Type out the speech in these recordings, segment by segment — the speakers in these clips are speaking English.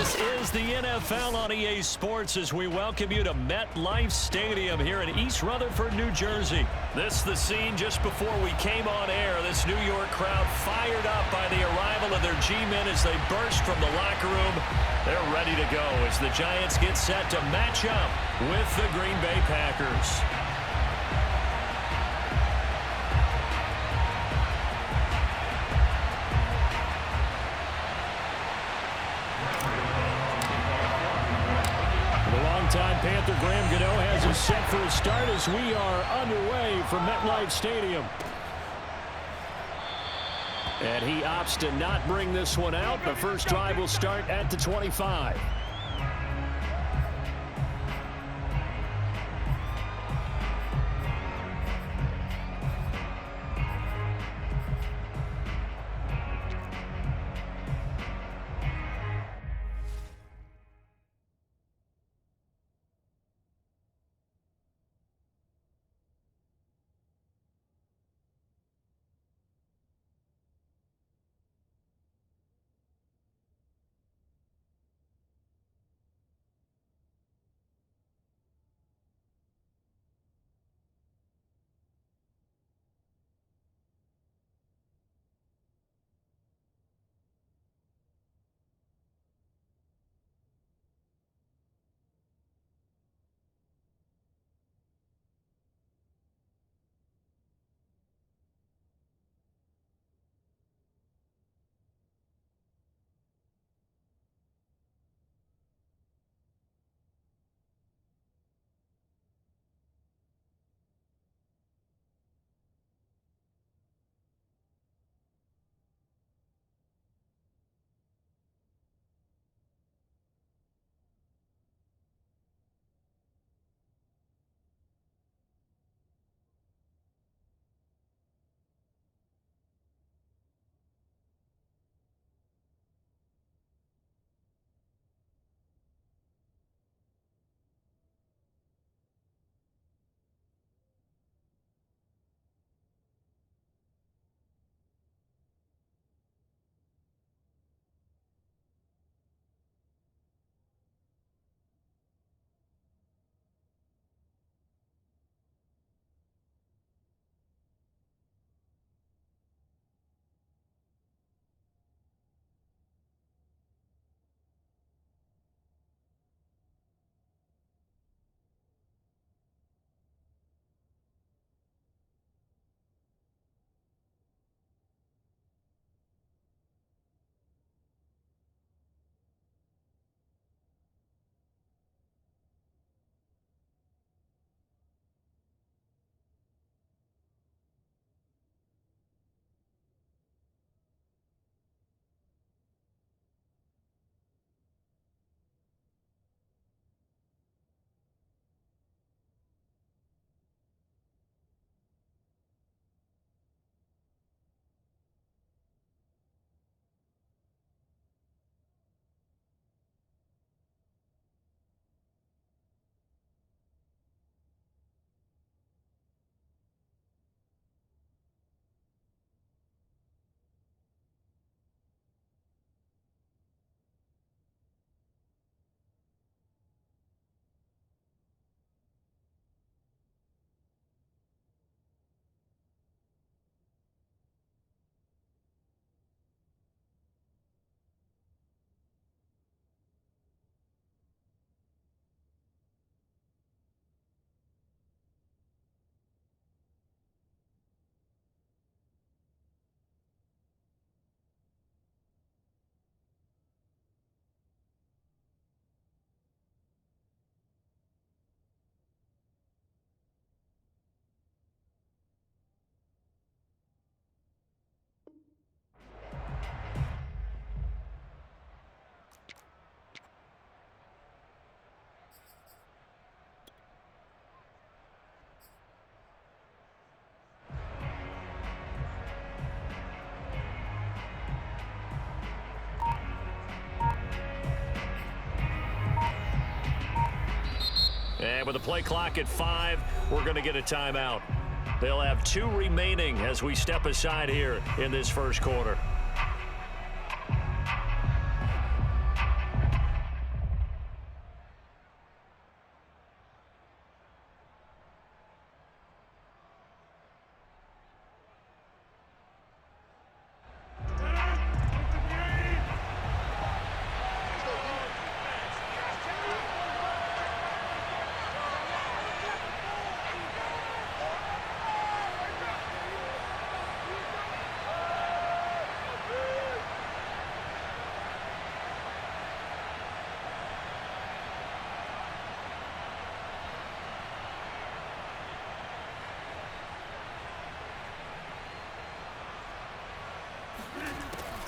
This is the NFL on EA Sports as we welcome you to MetLife Stadium here in East Rutherford, New Jersey. This is the scene just before we came on air. This New York crowd fired up by the arrival of their G-men as they burst from the locker room. They're ready to go as the Giants get set to match up with the Green Bay Packers. Time Panther Graham Gano has us set for a start as we are underway from MetLife Stadium. And he opts to not bring this one out. The first drive will start at the 25. And with the play clock at 5, we're going to get a timeout. They'll have 2 remaining as we step aside here in this first quarter.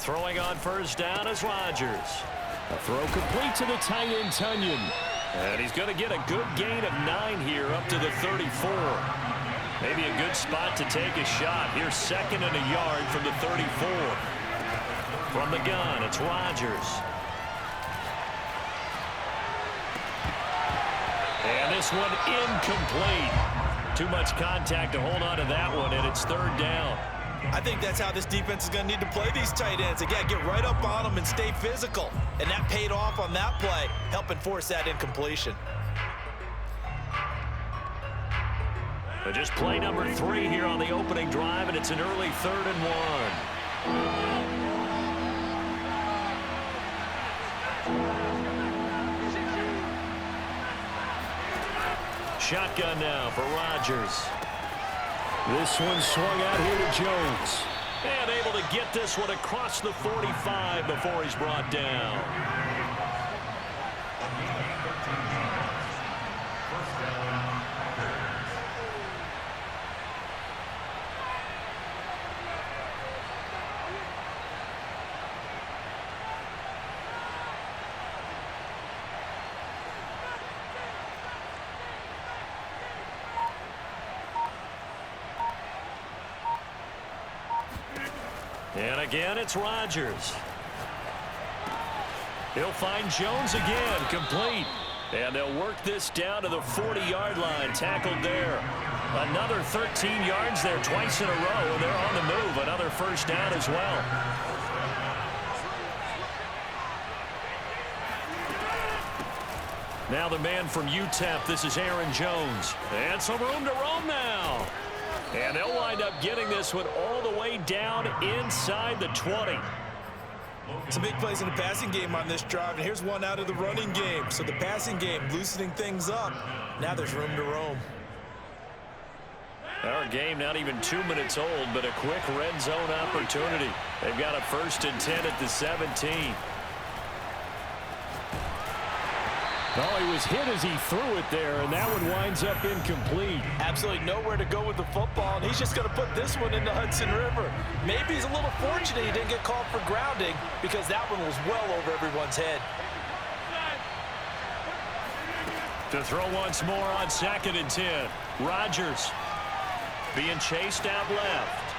Throwing on first down is Rodgers. A throw complete to the tight end, Tunyon. And he's going to get a good gain of 9 here up to the 34. Maybe a good spot to take a shot. Here's 2nd and a yard from the 34. From the gun, it's Rodgers. And this one incomplete. Too much contact to hold on to that one, and it's 3rd down. I think that's how this defense is going to need to play these tight ends. Again, get right up on them and stay physical. And that paid off on that play, helping force that incompletion. But just play number 3 here on the opening drive, and it's an early 3rd and 1. Shotgun now for Rodgers. This one swung out here to Jones. And able to get this one across the 45 before he's brought down. And again, it's Rodgers. He'll find Jones again, complete. And they'll work this down to the 40-yard line, tackled there. Another 13 yards there twice in a row, and they're on the move. Another first down as well. Now the man from UTEP, this is Aaron Jones. And some room to roam now. And they'll wind up getting this one all the way down inside the 20. Some big plays in the passing game on this drive, and here's one out of the running game. So the passing game loosening things up. Now there's room to roam. Our game not even 2 minutes old, but a quick red zone opportunity. They've got a 1st and 10 at the 17. Oh, he was hit as he threw it there, and that one winds up incomplete. Absolutely nowhere to go with the football, and he's just going to put this one in the Hudson River. Maybe he's a little fortunate he didn't get called for grounding because that one was well over everyone's head. To throw once more on 2nd and 10. Rodgers being chased out left.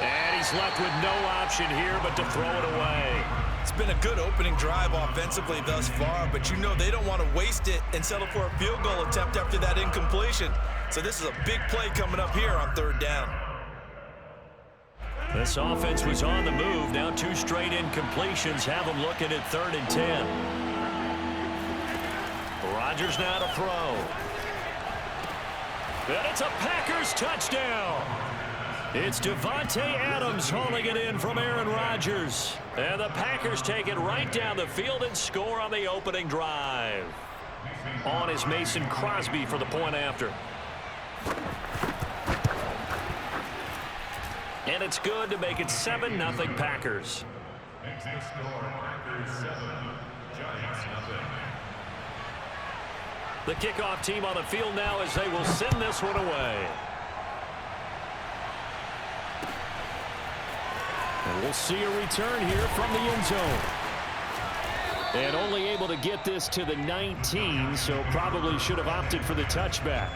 And he's left with no option here but to throw it away. It's been a good opening drive offensively thus far, but you know they don't want to waste it and settle for a field goal attempt after that incompletion. So this is a big play coming up here on 3rd down. This offense was on the move. Now 2 straight incompletions have them looking at 3rd and 10. Rodgers now to throw. And it's a Packers touchdown. It's Devontae Adams hauling it in from Aaron Rodgers. And the Packers take it right down the field and score on the opening drive. On is Mason Crosby for the point after. And it's good to make it 7-0 Packers. Makes the score Packers 7, Giants 0. The kickoff team on the field now as they will send this one away. And we'll see a return here from the end zone. And only able to get this to the 19, so probably should have opted for the touchback.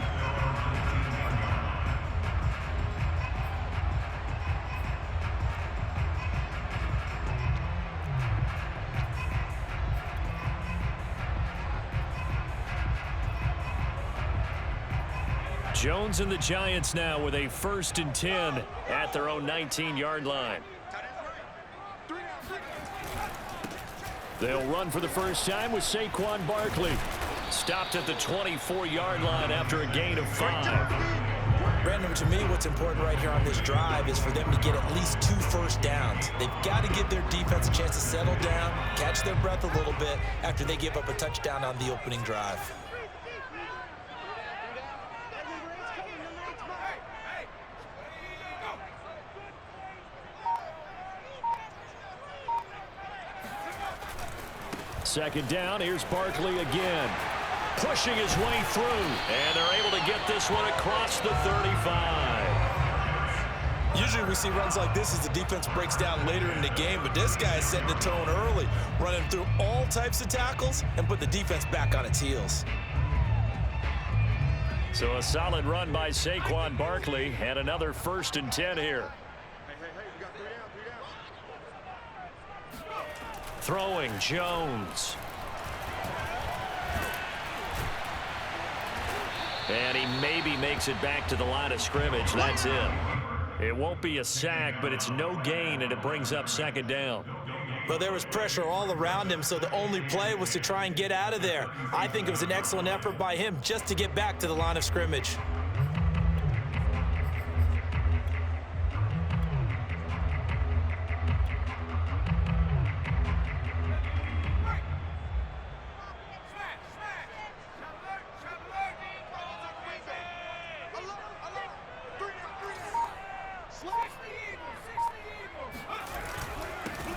Jones and the Giants now with a 1st and 10 at their own 19-yard line. They'll run for the first time with Saquon Barkley. Stopped at the 24-yard line after a gain of 5. Brandon, to me, what's important right here on this drive is for them to get at least 2 first downs. They've got to give their defense a chance to settle down, catch their breath a little bit after they give up a touchdown on the opening drive. Second down, here's Barkley again. Pushing his way through, and they're able to get this one across the 35. Usually we see runs like this as the defense breaks down later in the game, but this guy is setting the tone early, running through all types of tackles and put the defense back on its heels. So a solid run by Saquon Barkley and another 1st and 10 here. We got 3 down. Throwing Jones. And he maybe makes it back to the line of scrimmage. That's it. It won't be a sack, but it's no gain, and it brings up 2nd down. Well, there was pressure all around him, so the only play was to try and get out of there. I think it was an excellent effort by him just to get back to the line of scrimmage.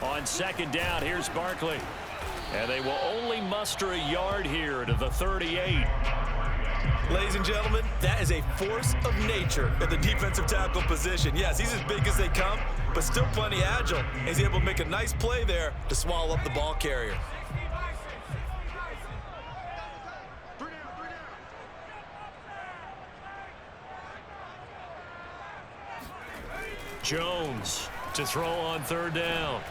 On 2nd down, here's Barkley. And they will only muster a yard here to the 38. Ladies and gentlemen, that is a force of nature at the defensive tackle position. Yes, he's as big as they come, but still plenty agile. He's able to make a nice play there to swallow up the ball carrier. Jones to throw on 3rd down.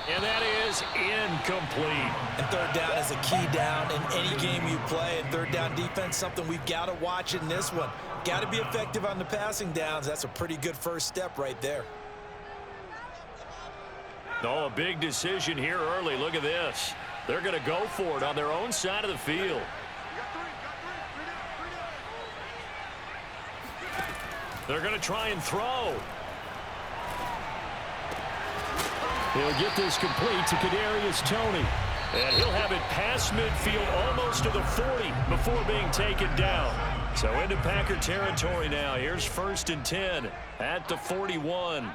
And that is incomplete. And 3rd down is a key down in any game you play. And 3rd down defense, something we've got to watch in this one. Got to be effective on the passing downs. That's a pretty good first step right there. Oh, a big decision here early. Look at this. They're going to go for it on their own side of the field. They're going to try and throw. He'll get this complete to Kadarius Toney. And he'll have it past midfield almost to the 40 before being taken down. So into Packer territory now. Here's 1st and 10 at the 41.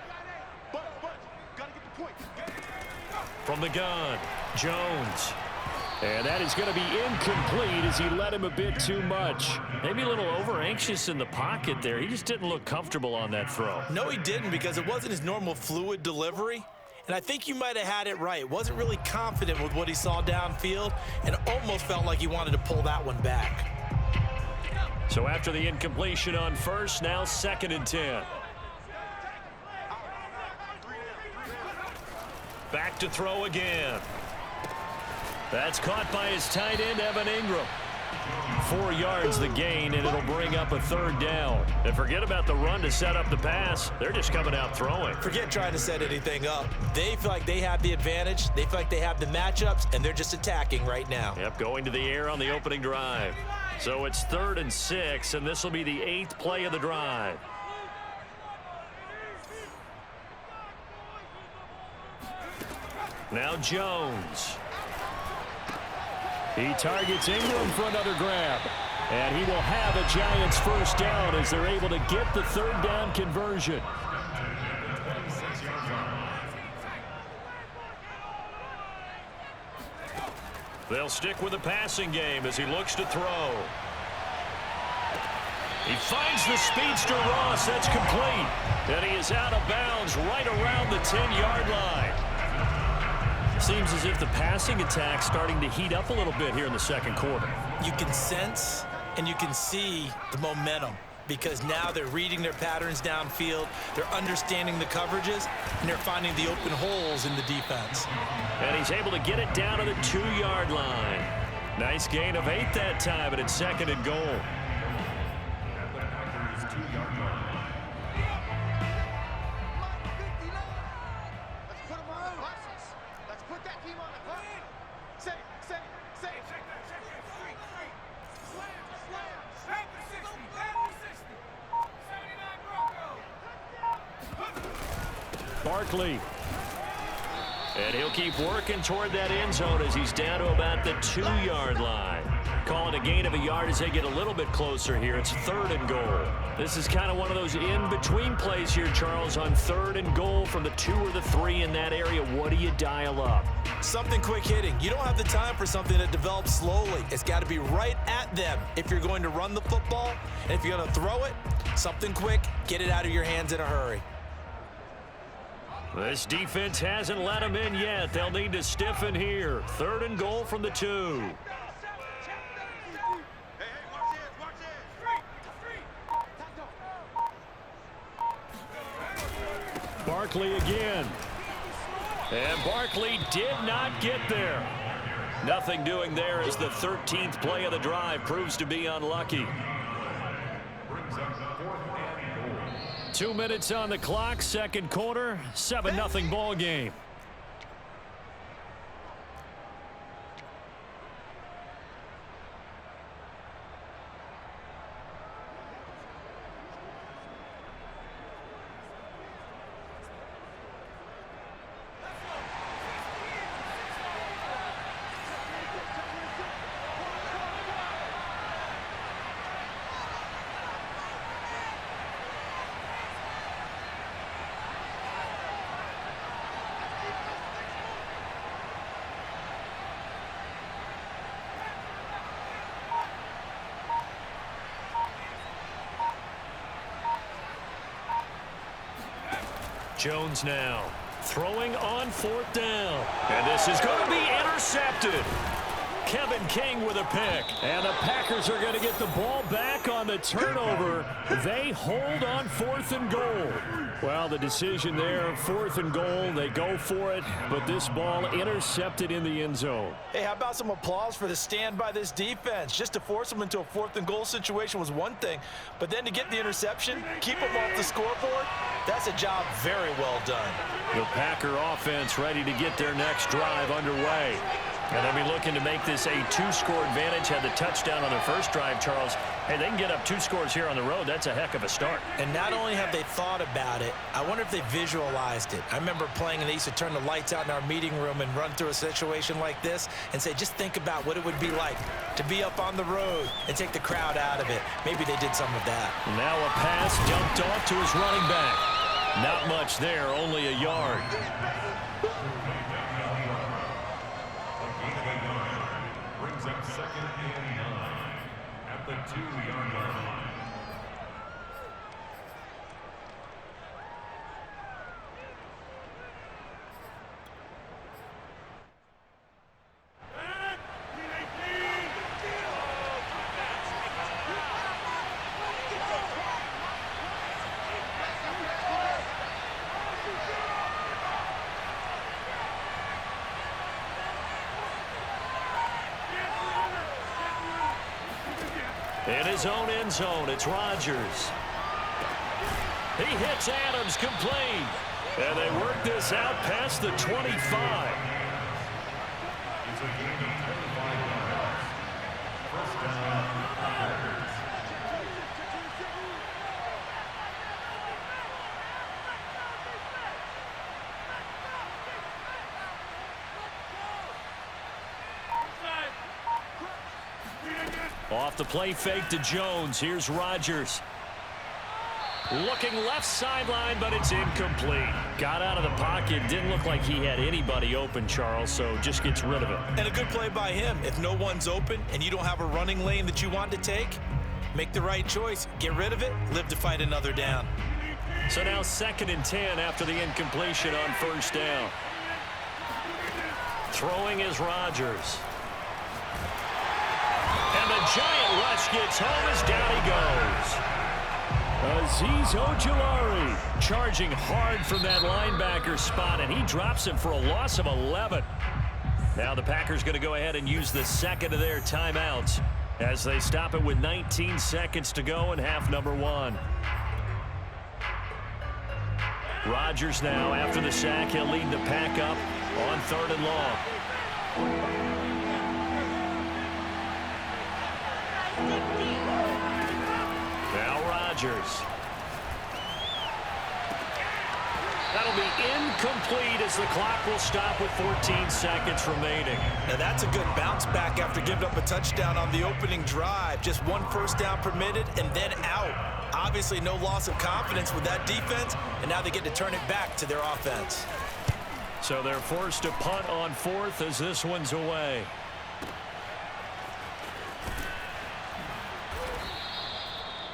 From the gun, Jones. And that is going to be incomplete as he led him a bit too much. Maybe a little over-anxious in the pocket there. He just didn't look comfortable on that throw. No, he didn't, because it wasn't his normal fluid delivery. And I think you might have had it right. Wasn't really confident with what he saw downfield and almost felt like he wanted to pull that one back. So after the incompletion on 1st, now 2nd and 10. Back to throw again. That's caught by his tight end, Evan Ingram. 4 yards the gain, and it'll bring up a 3rd down. And forget about the run to set up the pass. They're just coming out throwing. Forget trying to set anything up. They feel like they have the advantage. They feel like they have the matchups, and they're just attacking right now. Yep, going to the air on the opening drive. So it's 3rd and 6, and this will be the 8th play of the drive. Now Jones. He targets Ingram for another grab. And he will have a Giants 1st down as they're able to get the 3rd down conversion. They'll stick with the passing game as he looks to throw. He finds the speedster Ross. That's complete. And he is out of bounds right around the 10-yard line. Seems as if the passing attack's starting to heat up a little bit here in the 2nd quarter. You can sense and you can see the momentum because now they're reading their patterns downfield, they're understanding the coverages, and they're finding the open holes in the defense. And he's able to get it down to the 2-yard line. Nice gain of 8 that time, and it's 2nd and goal. Barkley. And he'll keep working toward that end zone as he's down to about the 2-yard line. Calling a gain of a yard as they get a little bit closer here. It's 3rd and goal. This is kind of one of those in-between plays here, Charles, on 3rd and goal from the 2 or the 3 in that area. What do you dial up? Something quick hitting. You don't have the time for something that develops slowly. It's got to be right at them if you're going to run the football. And if you're going to throw it, something quick, get it out of your hands in a hurry. This defense hasn't let them in yet. They'll need to stiffen here. 3rd and goal from the 2. Barkley again. And Barkley did not get there. Nothing doing there as the 13th play of the drive proves to be unlucky. 2 minutes on the clock, second quarter, 7-0 ball game. Jones now throwing on 4th down. And this is going to be intercepted. Kevin King with a pick. And the Packers are going to get the ball back on the turnover. They hold on 4th and goal. Well, the decision there, 4th and goal. They go for it, but this ball intercepted in the end zone. Hey, how about some applause for the stand by this defense? Just to force them into a 4th and goal situation was one thing, but then to get the interception, keep them off the scoreboard, that's a job very well done. The Packer offense ready to get their next drive underway. And they'll be looking to make this a 2-score advantage. Had the touchdown on their first drive, Charles. Hey, they can get up 2 scores here on the road. That's a heck of a start. And not only have they thought about it, I wonder if they visualized it. I remember playing and they used to turn the lights out in our meeting room and run through a situation like this and say, just think about what it would be like to be up on the road and take the crowd out of it. Maybe they did some of that. Now a pass dumped off to his running back. Not much there, only a yard. Brings up 2nd and 9 at the 2-yard line. In his own end zone, it's Rodgers. He hits Adams complete. And they work this out past the 25. It's a gain of 25 yards. First down, Packers. Off the play fake to Jones. Here's Rodgers. Looking left sideline, but it's incomplete. Got out of the pocket. Didn't look like he had anybody open, Charles, so just gets rid of it. And a good play by him. If no one's open and you don't have a running lane that you want to take, make the right choice. Get rid of it. Live to fight another down. So now 2nd and 10 after the incompletion on first down. Throwing is Rodgers. And the giant rush gets home as down he goes. Azeez Ojulari charging hard from that linebacker spot, and he drops him for a loss of 11. Now the Packers going to go ahead and use the second of their timeouts as they stop it with 19 seconds to go in half number 1. Rodgers now, after the sack, he'll lead the pack up on 3rd and long. Now Rodgers. That'll be incomplete as the clock will stop with 14 seconds remaining. Now that's a good bounce back after giving up a touchdown on the opening drive. Just 1 first down permitted and then out. Obviously no loss of confidence with that defense, and now they get to turn it back to their offense. So they're forced to punt on 4th as this one's away.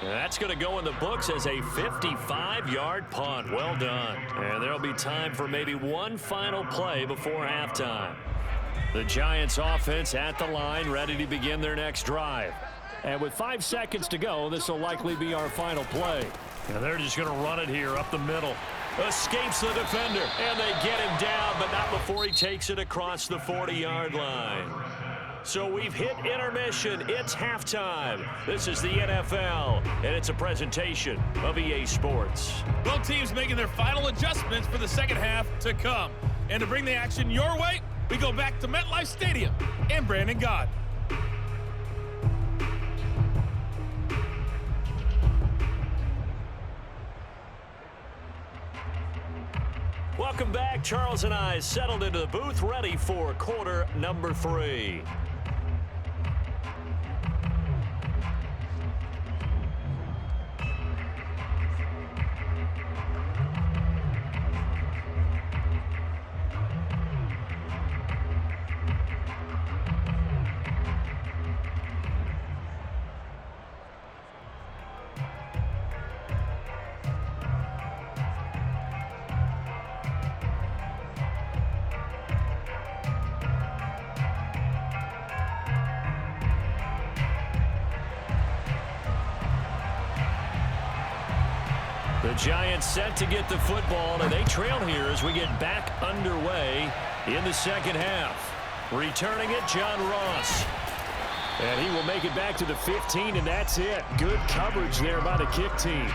And that's going to go in the books as a 55-yard punt. Well done. And there'll be time for maybe one final play before halftime. The Giants offense at the line, ready to begin their next drive. And with 5 seconds to go, this will likely be our final play. And they're just going to run it here up the middle. Escapes the defender, and they get him down, but not before he takes it across the 40-yard line. So we've hit intermission. It's halftime. This is the NFL, and it's a presentation of EA Sports. Both teams making their final adjustments for the second half to come. And to bring the action your way, we go back to MetLife Stadium and Brandon Gott. Welcome back. Charles and I settled into the booth, ready for quarter number 3. The Giants set to get the football, and they trail here as we get back underway in the second half. Returning it, John Ross. And he will make it back to the 15, and that's it. Good coverage there by the kick team.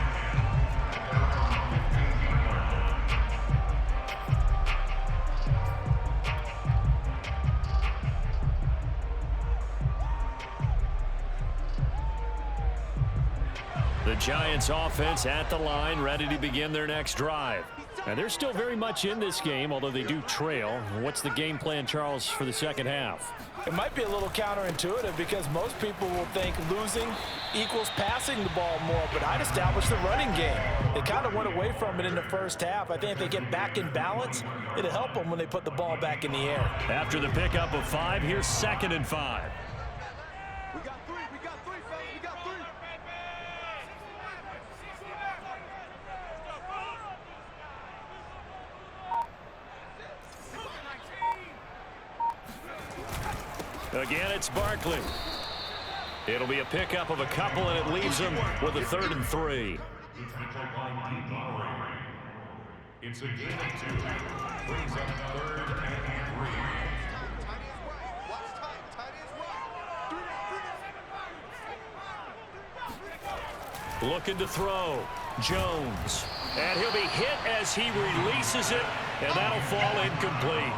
The Giants offense at the line, ready to begin their next drive. And they're still very much in this game, although they do trail. What's the game plan, Charles, for the second half? It might be a little counterintuitive because most people will think losing equals passing the ball more, but I'd establish the running game. They kind of went away from it in the first half. I think if they get back in balance, it'll help them when they put the ball back in the air. After the pickup of 5, here's 2nd and 5. We got three, fellas, we got three. Again, it's Barkley. It'll be a pickup of a couple, and it leaves them with a 3rd and 3. It's a gain of 2. Brings up 3rd and 3. Looking to throw. Jones. And he'll be hit as he releases it, and that'll fall incomplete.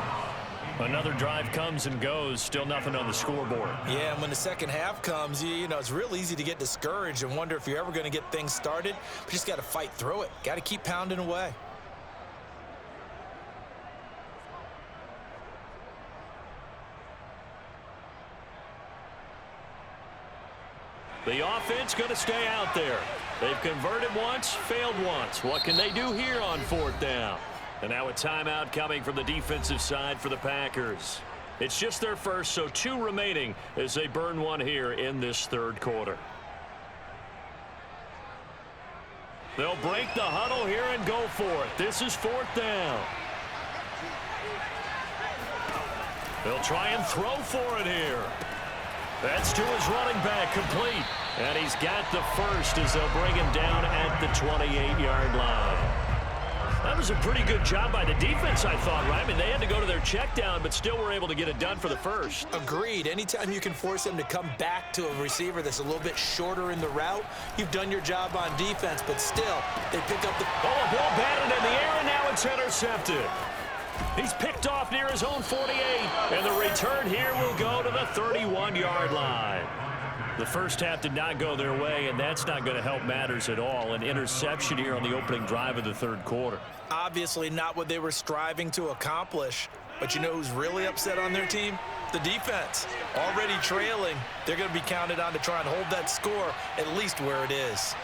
Another drive comes and goes. Still nothing on the scoreboard. Yeah, and when the second half comes, you know, it's real easy to get discouraged and wonder if you're ever going to get things started. But you just got to fight through it. Got to keep pounding away. The offense going to stay out there. They've converted once, failed once. What can they do here on 4th down? And now a timeout coming from the defensive side for the Packers. It's just their first, so 2 remaining as they burn one here in this 3rd quarter. They'll break the huddle here and go for it. This is 4th down. They'll try and throw for it here. That's to his running back, complete. And he's got the first as they'll bring him down at the 28-yard line. That was a pretty good job by the defense, I thought, right? I mean, they had to go to their check down, but still were able to get it done for the first. Agreed. Anytime you can force him to come back to a receiver that's a little bit shorter in the route, you've done your job on defense, but still, they pick up the... Oh, a ball batted in the air, and now it's intercepted. He's picked off near his own 48, and the return here will go to the 31-yard line. The first half did not go their way, and that's not going to help matters at all. An interception here on the opening drive of the 3rd quarter. Obviously not what they were striving to accomplish, but you know who's really upset on their team? The defense. Already trailing, they're going to be counted on to try and hold that score at least where it is.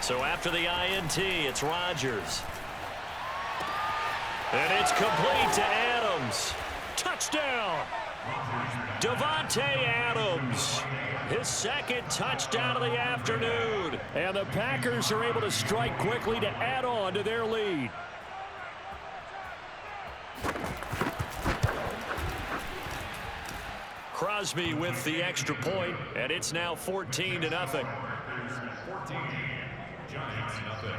So after the INT, it's Rodgers. And it's complete to Adams. Touchdown. Davante Adams, his second touchdown of the afternoon. And the Packers are able to strike quickly to add on to their lead. Crosby with the extra point, and it's now 14-0. 14, Giants nothing.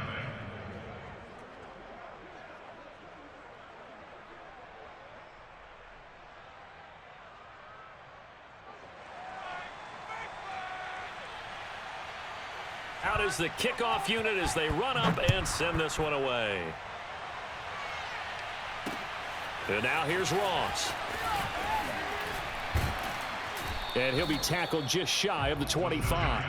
Out is the kickoff unit as they run up and send this one away. And now here's Ross. And he'll be tackled just shy of the 25.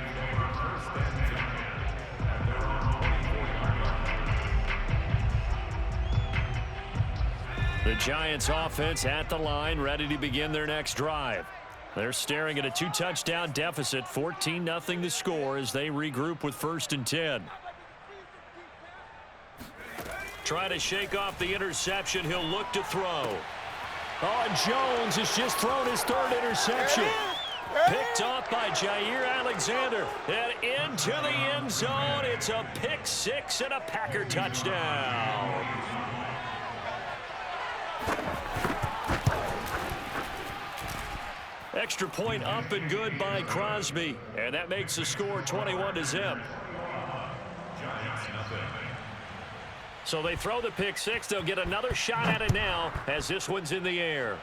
The Giants offense at the line, ready to begin their next drive. They're staring at a 2-touchdown deficit, 14-0 the score as they regroup with 1st and 10. Try to shake off the interception. He'll look to throw. Oh, and Jones has just thrown his 3rd interception. Picked off by Jair Alexander. And into the end zone. It's a pick 6 and a Packer touchdown. Extra point up and good by Crosby. And that makes the score 21-0. So they throw the pick 6. They'll get another shot at it now as this one's in the air.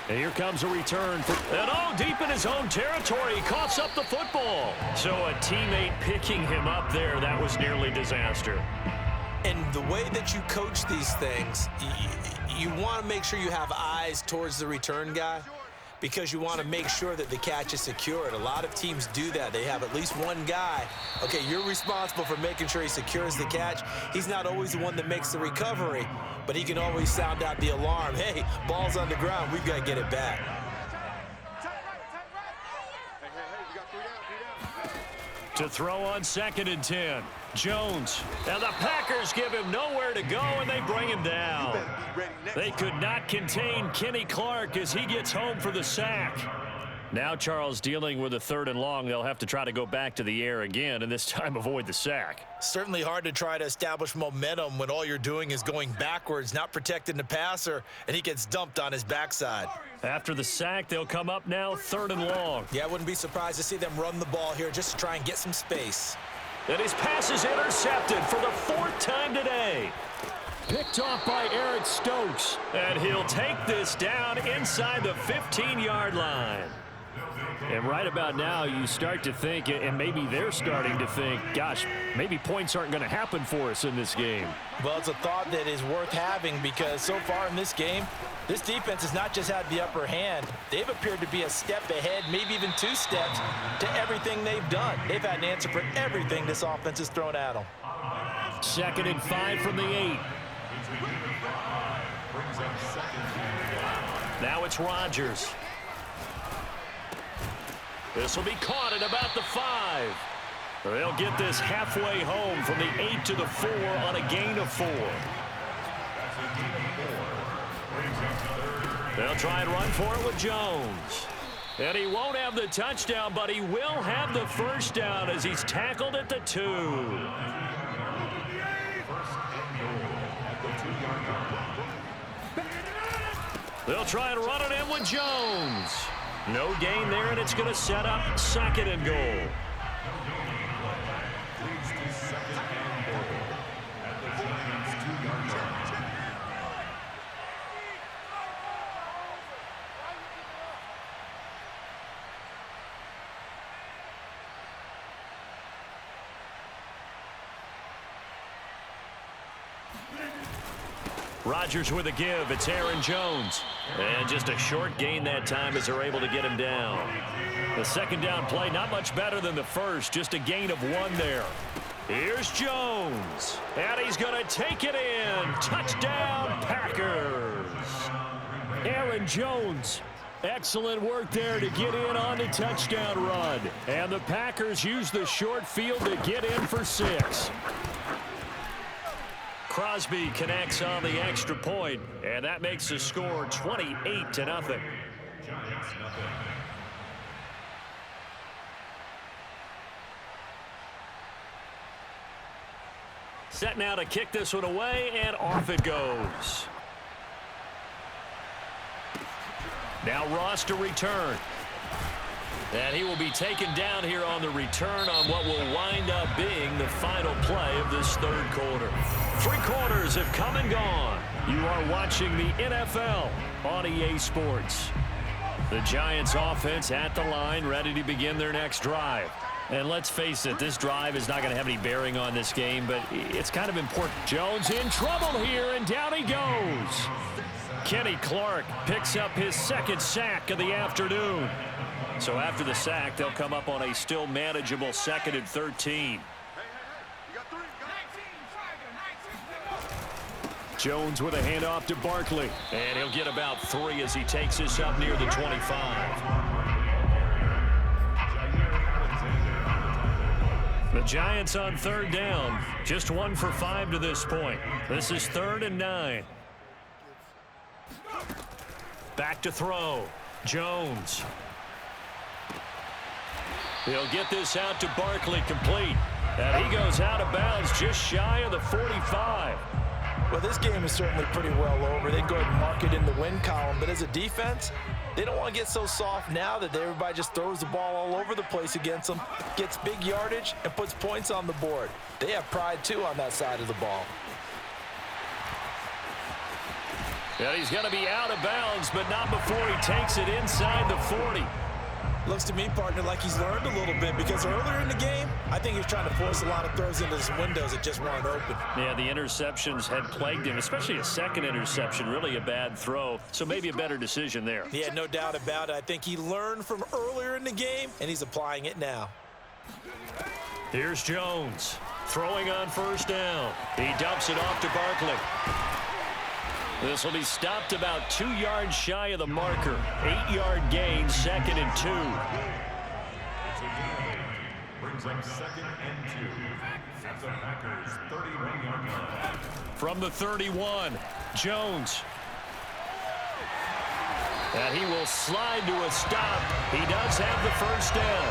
And here comes a return. And deep in his own territory. He coughs up the football. So a teammate picking him up there. That was nearly disaster. And the way that you coach these things, you want to make sure you have eyes towards the return guy because you want to make sure that the catch is secured. A lot of teams do that. They have at least one guy. Okay, you're responsible for making sure he secures the catch. He's not always the one that makes the recovery, but he can always sound out the alarm. Hey, ball's on the ground. We've got to get it back. To throw on 2nd and 10. Jones. And the Packers give him nowhere to go, and they bring him down. They could not contain Kenny Clark as he gets home for the sack. Now Charles dealing with a 3rd and long. They'll have to try to go back to the air again, and this time avoid the sack. Certainly hard to try to establish momentum when all you're doing is going backwards, not protecting the passer, and he gets dumped on his backside. After the sack, they'll come up now 3rd and long. Yeah, I wouldn't be surprised to see them run the ball here just to try and get some space. And his pass is intercepted for the 4th time today. Picked off by Eric Stokes. And he'll take this down inside the 15-yard line. And right about now, you start to think, and maybe they're starting to think, gosh, maybe points aren't going to happen for us in this game. Well, it's a thought that is worth having because so far in this game, this defense has not just had the upper hand. They've appeared to be a step ahead, maybe even 2 steps to everything they've done. They've had an answer for everything this offense has thrown at them. 2nd and 5 from the 8. Now it's Rodgers. This will be caught at about the 5. They'll get this halfway home from the 8 to the 4 on a gain of 4. They'll try and run for it with Jones. And he won't have the touchdown, but he will have the 1st down as he's tackled at the 2. They'll try and run it in with Jones. No gain there, and it's going to set up 2nd and goal. Rodgers with a give. It's Aaron Jones. And just a short gain that time as they're able to get him down. The 2nd down play, not much better than the 1st. Just a gain of 1 there. Here's Jones. And he's going to take it in. Touchdown, Packers. Aaron Jones. Excellent work there to get in on the touchdown run. And the Packers use the short field to get in for 6. Crosby connects on the extra point, and that makes the score 28-0. Giants nothing. Set now to kick this one away, and off it goes. Now Ross to return. And he will be taken down here on the return on what will wind up being the final play of this third quarter. 3 quarters have come and gone. You are watching the NFL on EA Sports. The Giants offense at the line, ready to begin their next drive. And let's face it, this drive is not going to have any bearing on this game, but it's kind of important. Jones in trouble here, and down he goes. Kenny Clark picks up his second sack of the afternoon. So after the sack, they'll come up on a still manageable 2nd and 13. Jones with a handoff to Barkley. And he'll get about 3 as he takes this up near the 25. The Giants on 3rd down. Just 1 for 5 to this point. This is 3rd and 9. Back to throw. Jones. He'll get this out to Barkley, complete. And he goes out of bounds just shy of the 45. Well, this game is certainly pretty well over. They can go ahead and mark it in the win column. But as a defense, they don't want to get so soft now that everybody just throws the ball all over the place against them, gets big yardage, and puts points on the board. They have pride, too, on that side of the ball. And he's going to be out of bounds, but not before he takes it inside the 40. Looks to me, partner, like he's learned a little bit, because earlier in the game, I think he was trying to force a lot of throws into some windows that just weren't open. Yeah, the interceptions had plagued him, especially a second interception, really a bad throw. So maybe a better decision there. Yeah, no doubt about it. I think he learned from earlier in the game, and he's applying it now. Here's Jones, throwing on 1st down. He dumps it off to Barkley. This will be stopped about 2 yards shy of the marker. 8-yard gain, 2nd and 2. Brings up 2nd and 2 at the Packers' 31-yard line. From the 31, Jones. And he will slide to a stop. He does have the 1st down.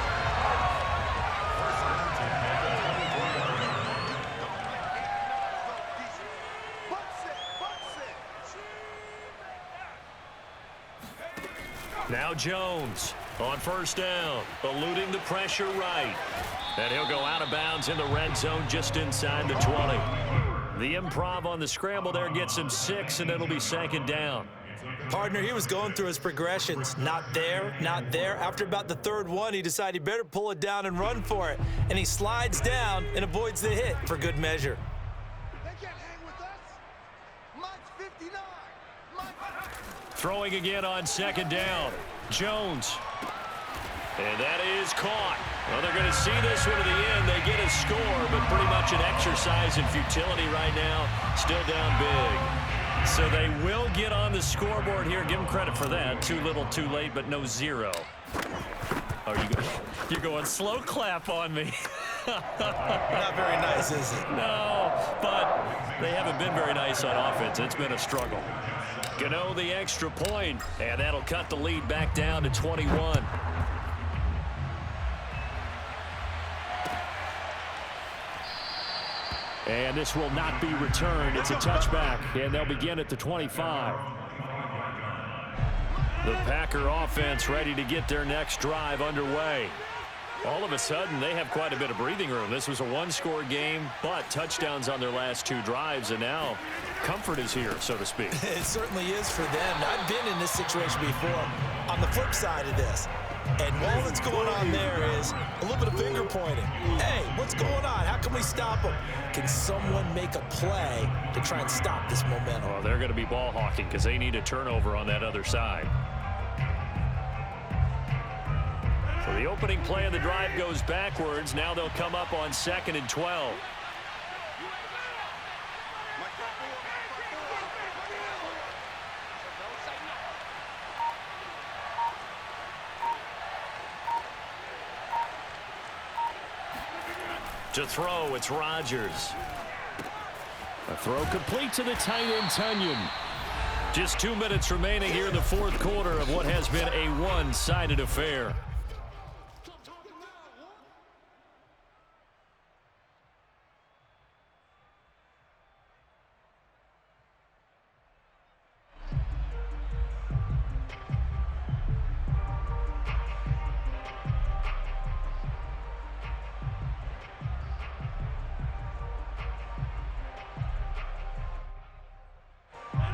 Now Jones on 1st down, eluding the pressure right. And he'll go out of bounds in the red zone just inside the 20. The improv on the scramble there gets him 6, and it'll be 2nd down. Partner, he was going through his progressions. Not there, not there. After about the 3rd one, he decided he better pull it down and run for it. And he slides down and avoids the hit for good measure. They can't hang with us. Mine's 59. Throwing again on 2nd down. Jones. And that is caught. Well, they're going to see this one to the end. They get a score, but pretty much an exercise in futility right now. Still down big. So they will get on the scoreboard here. Give them credit for that. Too little, too late, but no 0. Oh, you're going slow clap on me. Not very nice, is it? No, but they haven't been very nice on offense. It's been a struggle. Gano the extra point, and that'll cut the lead back down to 21. And this will not be returned. It's a touchback, and they'll begin at the 25. The Packer offense ready to get their next drive underway. All of a sudden, they have quite a bit of breathing room. This was a 1-score game, but touchdowns on their last 2 drives, and now comfort is here, so to speak. It certainly is for them. I've been in this situation before. On the flip side of this, and all that's going on there is a little bit of finger pointing. Hey, what's going on? How can we stop them? Can someone make a play to try and stop this momentum? Well, they're going to be ball hawking because they need a turnover on that other side. So the opening play of the drive goes backwards. Now they'll come up on 2nd and 12. To throw, it's Rodgers. A throw complete to the tight end, Tunyon. Just 2 minutes remaining here in the fourth quarter of what has been a one-sided affair.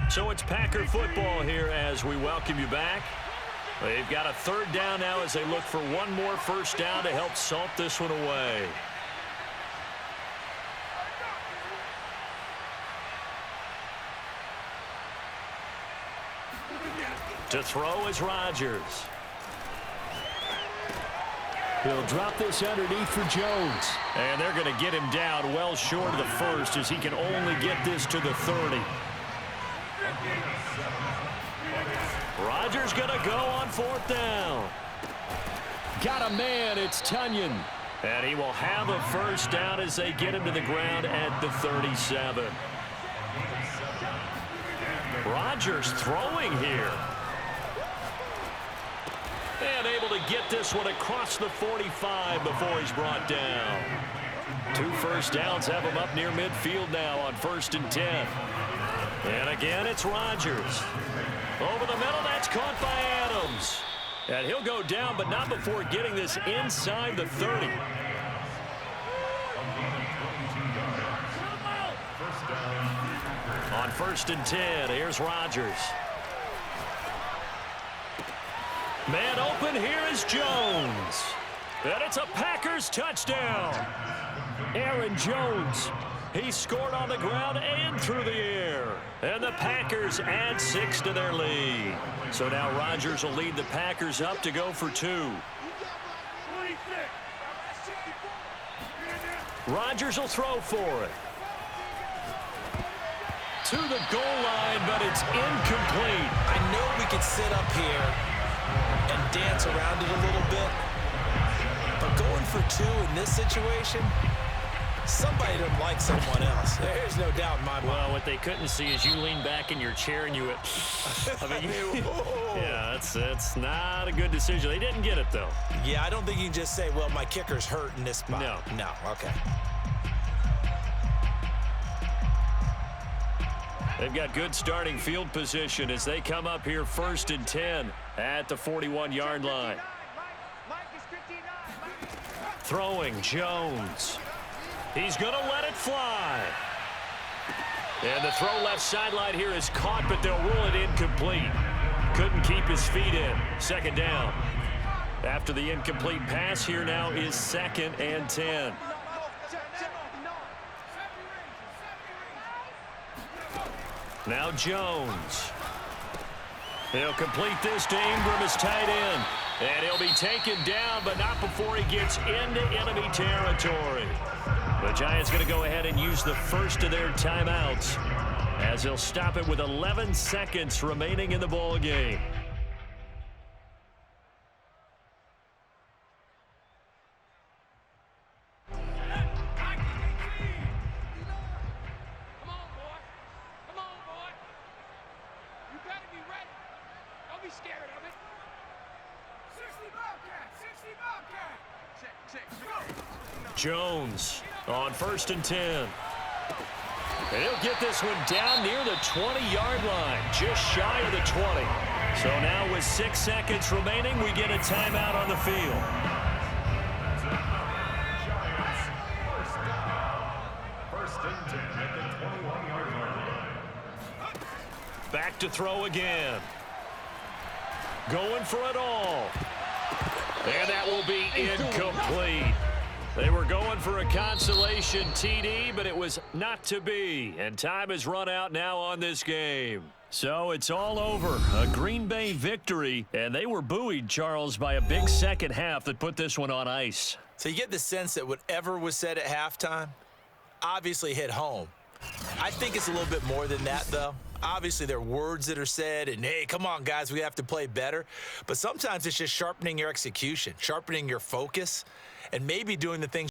So it's Packer football here as we welcome you back. They've got a third down now as they look for one more first down to help salt this one away. To throw is Rodgers. He'll drop this underneath for Jones. And they're going to get him down well short of the first as he can only get this to the 30. Rodgers going to go on fourth down. Got a man, it's Tunyon. And he will have a first down as they get him to the ground at the 37. Rodgers throwing here. And able to get this one across the 45 before he's brought down. 2 first downs have him up near midfield now on 1st and 10. And again, it's Rodgers. Over the middle, that's caught by Adams. And he'll go down, but not before getting this inside the 30. On 1st and 10, here's Rodgers. Man open, here is Jones. And it's a Packers touchdown. Aaron Jones. He scored on the ground and through the air. And the Packers add 6 to their lead. So now Rodgers will lead the Packers up to go for 2. Rodgers will throw for it. To the goal line, but it's incomplete. I know we could sit up here and dance around it a little bit, but going for 2 in this situation, somebody doesn't like someone else. There's no doubt in my mind. Well, what they couldn't see is you lean back in your chair and you went, I mean, yeah, that's not a good decision. They didn't get it, though. Yeah, I don't think you can just say, well, my kicker's hurt in this spot. No, okay. They've got good starting field position as they come up here 1st and 10 at the 41-yard line. Throwing, Jones. He's going to let it fly. And the throw left sideline here is caught, but they'll rule it incomplete. Couldn't keep his feet in. 2nd down. After the incomplete pass, here now is 2nd and 10. Now Jones. He'll complete this to Ingram as tight end. And he'll be taken down, but not before he gets into enemy territory. The Giants going to go ahead and use the first of their timeouts as they'll stop it with 11 seconds remaining in the ball game. Jones on 1st and 10. And he'll get this one down near the 20-yard line, just shy of the 20. So now with 6 seconds remaining, we get a timeout on the field. First and 10 at the 21-yard line. Back to throw again. Going for it all. And that will be incomplete. They were going for a consolation TD, but it was not to be. And time has run out now on this game. So it's all over. A Green Bay victory. And they were buoyed, Charles, by a big second half that put this one on ice. So you get the sense that whatever was said at halftime obviously hit home. I think it's a little bit more than that, though. Obviously, there are words that are said, and, hey, come on, guys, we have to play better. But sometimes it's just sharpening your execution, sharpening your focus, and maybe doing the things